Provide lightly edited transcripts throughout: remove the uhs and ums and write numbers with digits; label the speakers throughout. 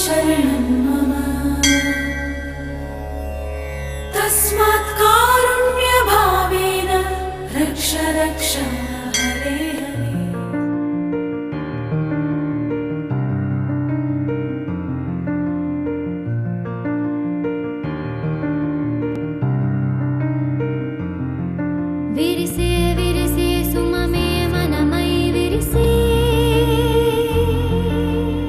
Speaker 1: शरणं मम तस्मात् कारुण्यभावेन रक्ष रक्ष हरे हरे।
Speaker 2: విరిసే విరిసే సుమమే మనమై విరిసే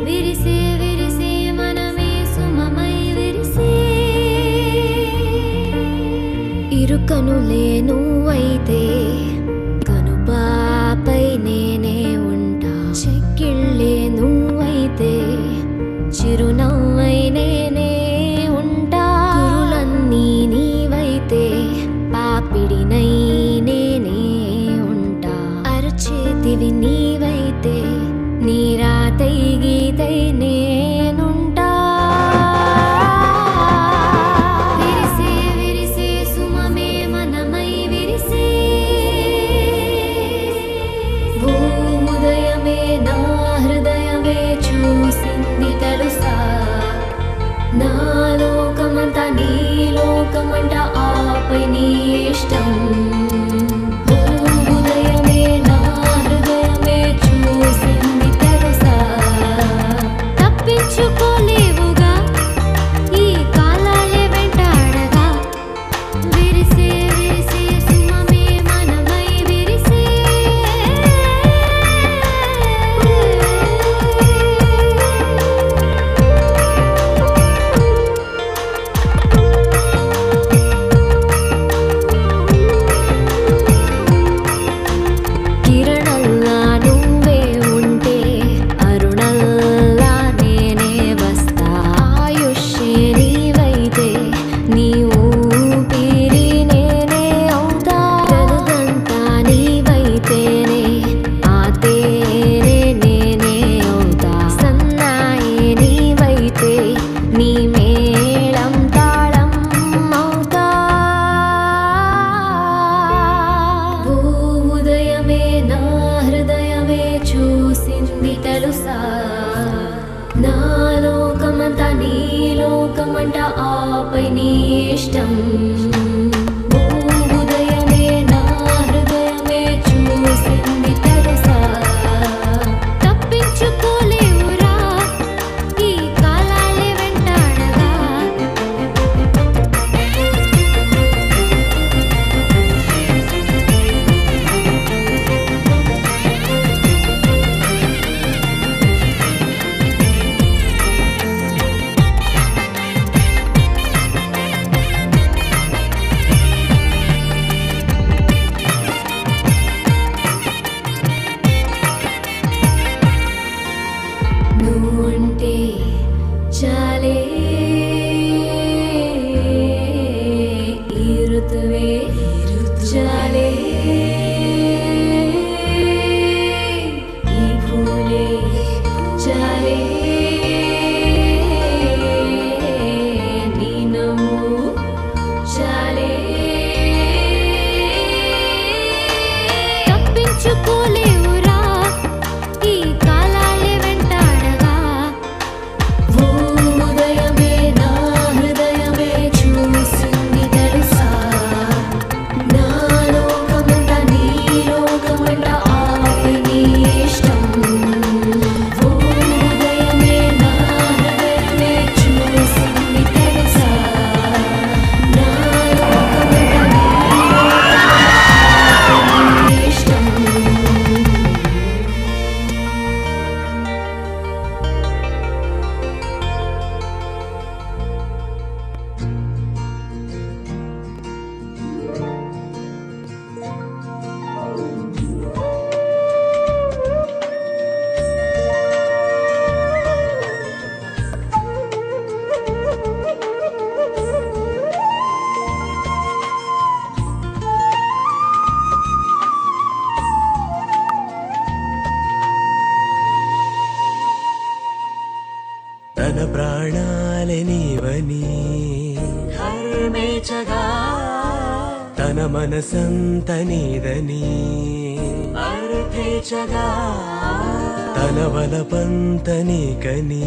Speaker 2: విరిసే విరిసే మనమే సుమమై విరిసే ఇరుకనులే నువ్వైతే కనుపాపై నేనే ఉంటా చెక్కిళ్ళే నువ్వైతే చిరునవ్వై నేనే ఉంటా కురులన్నీ నీవైతే పాపిడినై నేనే ఉంటా అరచేతివి నీవైతే నీరాతై గీతై నేనుంటా విరిసే విరిసే సుమమే మనమై విరిసే ఓ ఉదయమే నా హృదయమే చూసింది తెలుసా నా లోకమంతా నీ లోకమంట ఆపై నీ ఇష్టం ఓ ఉదయమే నా హృదయమే చూసింది తెలుసా తప్పించుకోలేవుగా ఈ కాలాలే వెంటాడగా విరిసే విరిసే సుమమే మనమై విరిసే కిరణల్లా నువ్వే ఉంటే అరుణల్లా నేనే వస్తా ఆయుష్షే నీవైతే నీ ఊపిరి నేనే అవుతా జగదంతా నీవైతేనే ఆ తేనే నేనే అవుతా సన్నాయే నీవైతే నీ మేళం తాళం అవుతా ఓ ఉదయమే నా హృదయమే చూసింది తెలుసా నా లోకమంతా నీ లోకమంట ఆపై నీ ఇష్టం ఓ ఉదయమే నా హృదయమే చూసింది తెలుసా తప్పించుకోలేవురా ఈ కాలాలే వెంటాడగా నువ్వుంటే చాలే ఈ ఋతువే చాలే ఈ పూలే చాలే నీ నవ్వు చాలే తప్పించుకోలేవురా ఈ కాలాలే వెంటాడగా ఓ ఉదయమే నా హృదయమే చూసింది తెలుసా నా లోకమంతా నీ లోకమంట ఆపై నీ ఇష్టం ఓ ఉదయమే నా హృదయమే చూసింది తెలుసా నా లోకమంతా నీ లోకమంట ఆపై నీ ఇష్టం
Speaker 3: తన ప్రాణాలే నీవని హర్మేచగా తన మనసంత నీదని అర్థేచగా తన వలపంత నీకని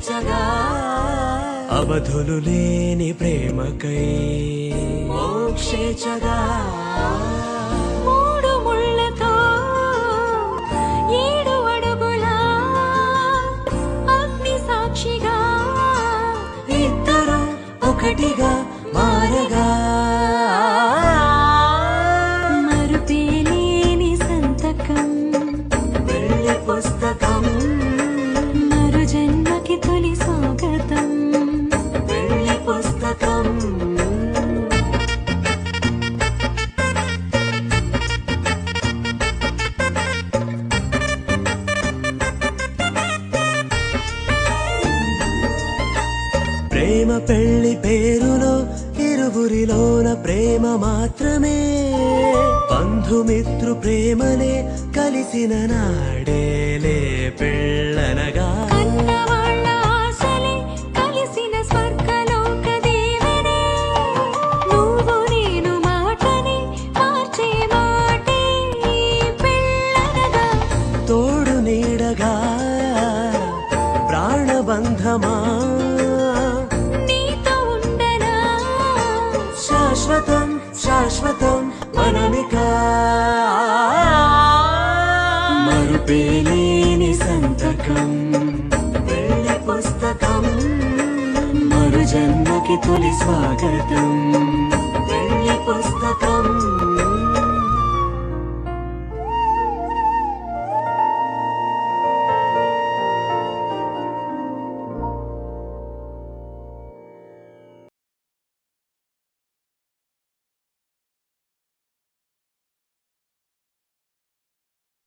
Speaker 3: చేర్చగా అవధులు లేని ప్రేమకై మోక్షేచగా
Speaker 1: మూడు ముళ్ళతో 7 అడుగుల అగ్ని సాక్షిగా
Speaker 3: ఇద్దరు ఒకటిగా మారగా
Speaker 1: మరుపేలేని సంతకం
Speaker 3: వెళ్ళి పుస్తకం
Speaker 1: మరు జన్మకి తొలి స్వాగతం
Speaker 3: వెళ్ళి పుస్తకం ప్రేమ పెళ్లి పేరులో ఇరువురిలోన ప్రేమ మాత్రమే బంధుమిత్రు ప్రేమనే కలిసిన నాడేలే పెళ్ళనగా
Speaker 1: కన్నవాళ్ళ ఆశలే కలిసిన స్వర్గలోక దేవనే నువ్వు నేను మాటని మార్చే మాటే పెళ్ళనగా
Speaker 3: తోడు నీడగా ప్రాణబంధమా
Speaker 1: నీతో ఉండనా
Speaker 3: శాశ్వతం శాశ్వతం మనమిక మరుపేలేని సంతకం వెళ్ళి పుస్తకం మరు జన్మకి తొలి స్వాగతం వెళ్ళి పుస్తకం